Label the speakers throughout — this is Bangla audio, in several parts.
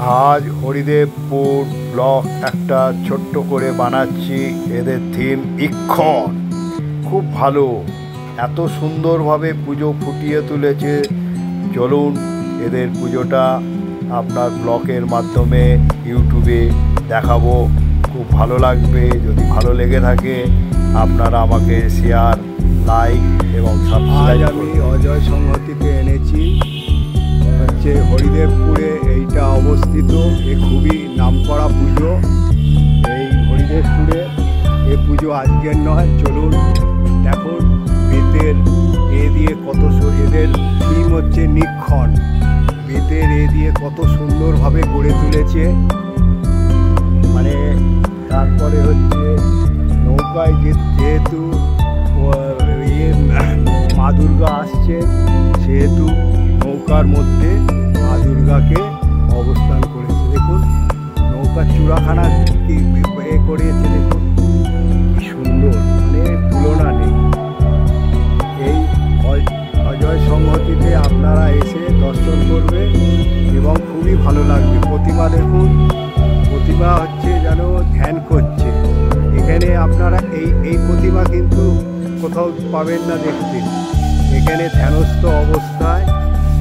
Speaker 1: আজ হরিদেবপুর ব্লক একটা ছোট্ট করে বানাচ্ছি। এদের থিম ইক্ষণ, খুব ভালো, এত সুন্দরভাবে পুজো ফুটিয়ে তুলেছে। চলুন এদের পুজোটা আপনার ব্লকের মাধ্যমে ইউটিউবে দেখাবো, খুব ভালো লাগবে। যদি ভালো লেগে থাকে আপনারা আমাকে শেয়ার, লাইক এবং সাবস্ক্রাইব। আমি অজয় সংহতিতে এনেছি, হচ্ছে হরিদেবপুরে এইটা অবস্থিত। এ খুবই নামকরা পুজো এই হরিদেবপুরে। এ পুজো আজকের নয়, চলুন দেখুন বেতের এ দিয়ে কত, এদের থিম হচ্ছে নিক্ষণ। বেতের এ দিয়ে কত সুন্দরভাবে গড়ে তুলেছে। মানে তারপরে হচ্ছে নৌকায় যেহেতু মা দুর্গা আসছে, সেহেতু নৌকার মধ্যে মা দুর্গাকে অবস্থান করেছে। দেখুন নৌকার চূড়াখানা কি এ করেছে, দেখুন কি সুন্দর, মানে তুলনা নেই। এই অজয় সংহতিতে আপনারা এসে দর্শন করবে এবং খুবই ভালো লাগবে। প্রতিমা দেখুন, প্রতিমা হচ্ছে যেন ধ্যান করছে। এখানে আপনারা এই প্রতিমা কিন্তু কোথাও পাবেন না দেখতে। এখানে ধ্যানস্থ অবস্থায়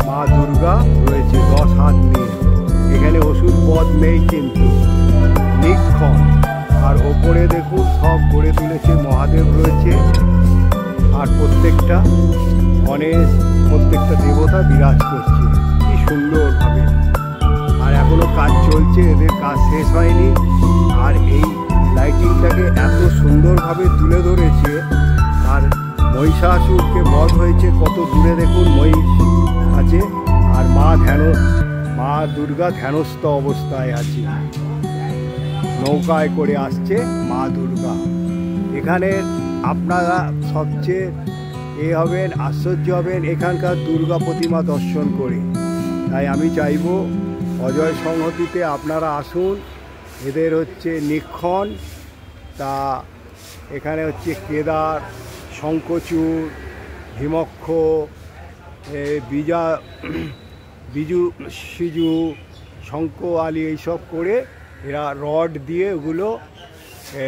Speaker 1: মা দুর্গা রয়েছে 10 হাত নিয়ে। এখানে ওষুধ পদ নেই, কিন্তু নিক্ষণ। আর ওপরে দেখুন সব গড়ে তুলেছে, মহাদেব রয়েছে। আর প্রত্যেকটা গণেশ, প্রত্যেকটা দেবতা বিরাজ করছে কি সুন্দরভাবে। আর এখনো কাজ চলছে, এদের কাজ শেষ হয়নি। আর এই লাইটিংটাকে এত সুন্দরভাবে তুলে ধরেছে। আর মহিষাসুরকে বধ হয়েছে কত দূরে দেখুন, মহিষ আছে। আর মা দুর্গা ধ্যানস্থ অবস্থায় আছে, নৌকায় করে আসছে মা দুর্গা। এখানে আপনারা সবচেয়ে হবেন, আশ্চর্য হবেন এখানকার দুর্গা প্রতিমা দর্শন করে। তাই আমি চাইব অজয় সংহতিতে আপনারা আসুন। এদের হচ্ছে নিক্ষণ। তা এখানে হচ্ছে কেদার, শঙ্খচূড়, ভীমক্ষ, বিজু সিজু, শঙ্খ আলি, এইসব করে এরা রড দিয়ে ওগুলো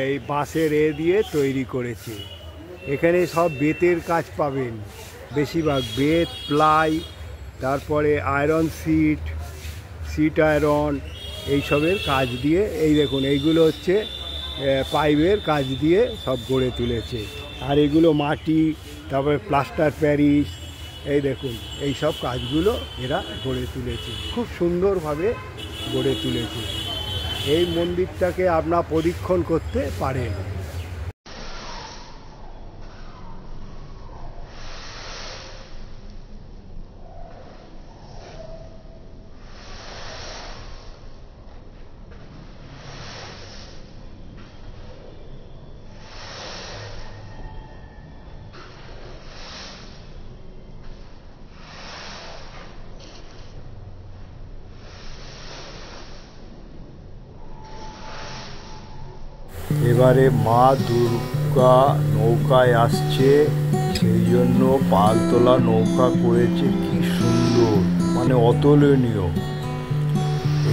Speaker 1: এই বাঁশের দিয়ে তৈরি করেছে। এখানে সব বেতের কাজ পাবেন, বেশিরভাগ বেত, প্লাই, তারপরে আয়রন সিট আয়রন, এইসবের কাজ দিয়ে। এই দেখুন এইগুলো হচ্ছে পাইপের কাজ দিয়ে সব গড়ে তুলেছে। আর এগুলো মাটি, তারপরে প্লাস্টার প্যারিস, এই দেখুন এই সব কাজগুলো এরা গড়ে তুলেছে, খুব সুন্দরভাবে গড়ে তুলেছে। এই মন্দিরটাকে আপনারা পরীক্ষণ করতে পারেন। এবারে মা দুর্গা নৌকায় আসছে, সেই জন্য পালতোলা নৌকা করেছে, কি সুন্দর, মানে অতুলনীয়।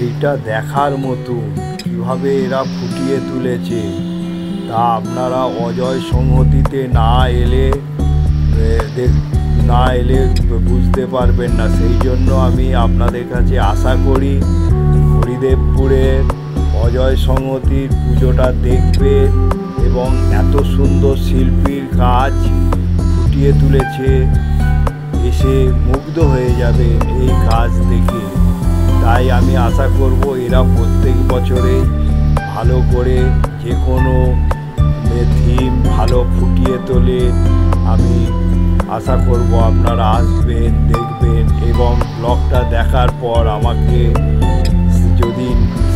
Speaker 1: এইটা দেখার মতন কিভাবে এরা ফুটিয়ে তুলেছে, তা আপনারা অজয় সংহতিতে না এলে বুঝতে পারবেন না। সেই জন্য আমি আপনাদের কাছে আশা করি হরিদেবপুরের অজয় সংহতির পুজোটা দেখবেন এবং এত সুন্দর শিল্পীর কাজ ফুটিয়ে তুলেছে, এসে মুগ্ধ হয়ে যাবেন এই কাজ দেখে। তাই আমি আশা করব এরা প্রত্যেক বছরে ভালো করে যে কোনো থিম ভালো ফুটিয়ে তোলে। আমি আশা করব আপনারা আসবেন, দেখবেন এবং ব্লগটা দেখার পর আমাকে, যদি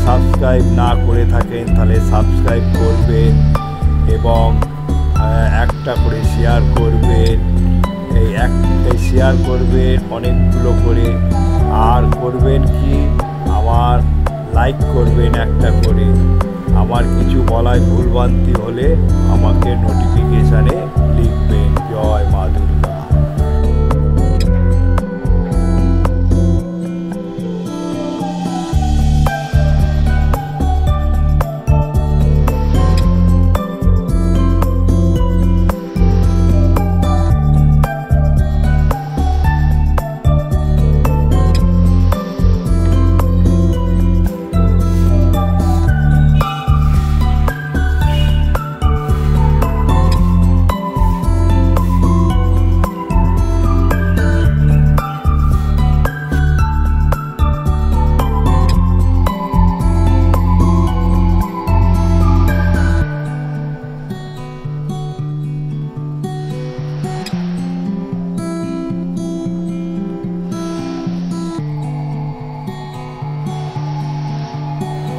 Speaker 1: সাবস্ক্রাইব না করে থাকেন তাহলে সাবস্ক্রাইব করবেন এবং একটা করে শেয়ার করবেন। এই শেয়ার করবেন অনেকগুলো করে। আর করবেন কি, আমার লাইক করবেন একটা করে। আমার কিছু বলায় ভুলভ্রান্তি হলে আমাকে নোটিফিকেশানে লিখবেন। জয় মা দুর্গা।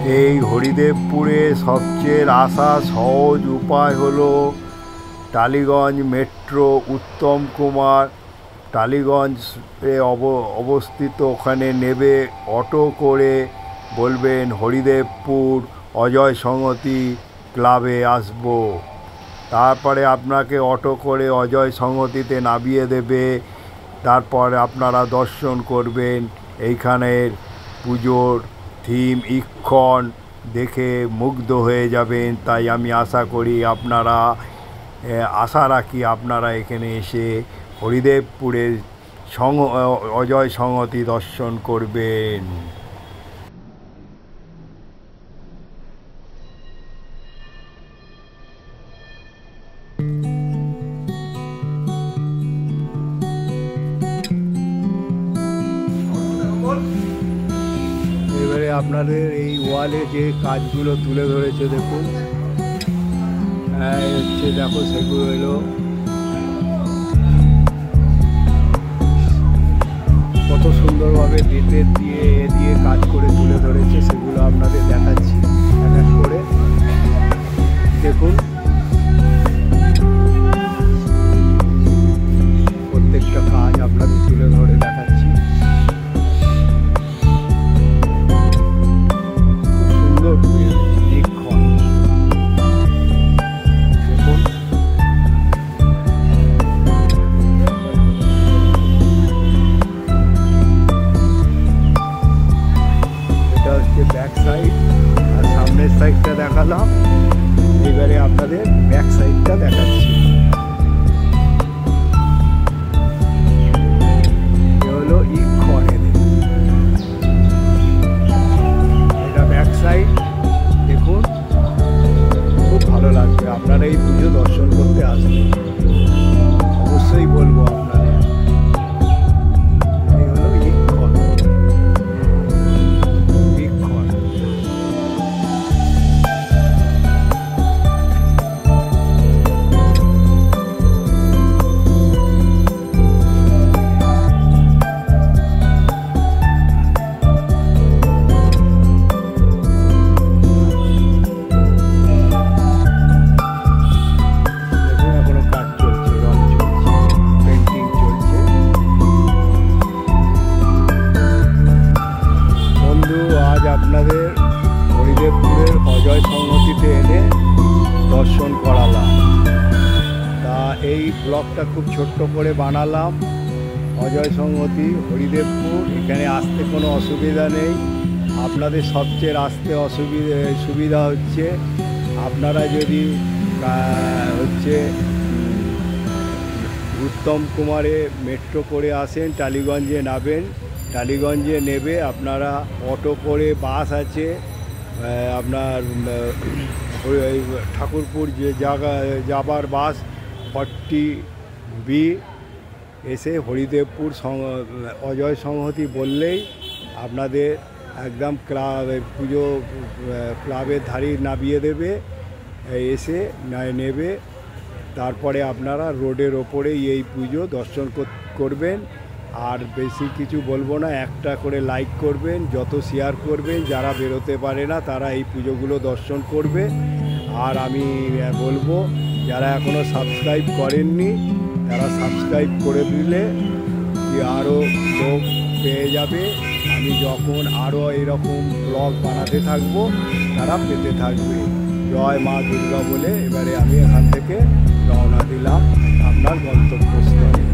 Speaker 1: এই হরিদেবপুরে সবচেয়ে আসা সহজ উপায় হলো টালিগঞ্জ মেট্রো উত্তম কুমার টালিগঞ্জে অবস্থিত। ওখানে নেবে অটো করে বলবেন হরিদেবপুর অজয় সংহতি ক্লাবে আসবো। তারপরে আপনাকে অটো করে অজয় সংহতিতে নামিয়ে দেবে। তারপর আপনারা দর্শন করবেন। এইখানের পুজোর থিম ইক্ষণ দেখে মুগ্ধ হয়ে যাবেন। তাই আমি আশা করি আপনারা আশা রাখি আপনারা এখানে এসে হরিদেবপুরের অজয় সংহতি দর্শন করবেন। এবারে আপনাদের এই ওয়ালে যে কাজগুলো তুলে ধরেছে দেখুন, হচ্ছে দেখো সেগুলো হলো কত সুন্দরভাবে বেতের দিয়ে দিয়ে কাজ করে তুলে ধরেছে, সেগুলো আপনাদের দেখাচ্ছি এক এক করে। দেখুন প্রত্যেকটা কাজ আপনাদের তুলে ধরে দেখাচ্ছি। খুব সুন্দর ইক্ষণ দেখুন। এটা হচ্ছে ব্যাক সাইড, আর সামনের সাইডটা দেখালাম। এবারে আপনাদের ব্যাক সাইডটা দেখাচ্ছি। হলো ইক্ষণ, এটা ব্যাক সাইড দেখুন। খুব ভালো লাগবে, আপনারা এই পুজো দর্শন করতে আসবেন, অবশ্যই বলবো আপনারা। এই হলো ইক্ষণ। ইক্ষণ আপনাদের হরিদেবপুরের অজয় সংহতিতে এনে দর্শন করালাম। তা এই ব্লগটা খুব ছোট্ট করে বানালাম। অজয় সংহতি হরিদেবপুর, এখানে আসতে কোনো অসুবিধা নেই। আপনাদের সবচেয়ে আসতে সুবিধা হচ্ছে আপনারা যদি হচ্ছে উত্তম কুমারে মেট্রো করে আসেন, টালিগঞ্জে নামেন। টালিগঞ্জে নেবে আপনারা অটো করে, বাস আছে আপনার ঠাকুরপুর যে যাবার বাস 40B এসে হরিদেবপুর অজয় সংহতি বললেই আপনাদের একদম পুজো ক্লাবের ধারে নামিয়ে দেবে, এসে নেবে। তারপরে আপনারা রোডের ওপরেই এই পুজো দর্শন করবেন। আর বেশি কিছু বলবো না, একটা করে লাইক করবেন, যত শেয়ার করবেন, যারা বেরোতে পারে না তারা এই পুজোগুলো দর্শন করবে। আর আমি বলবো যারা এখনও সাবস্ক্রাইব করেননি তারা সাবস্ক্রাইব করে দিলে আরও লোক পেয়ে যাবে। আমি যখন আরও এরকম ব্লগ বানাতে থাকবো তারা পেতে থাকবে। জয় মা দুর্গা বলে এবারে আমি এখান থেকে রওনা দিলাম আপনার গন্তব্যস্থলে।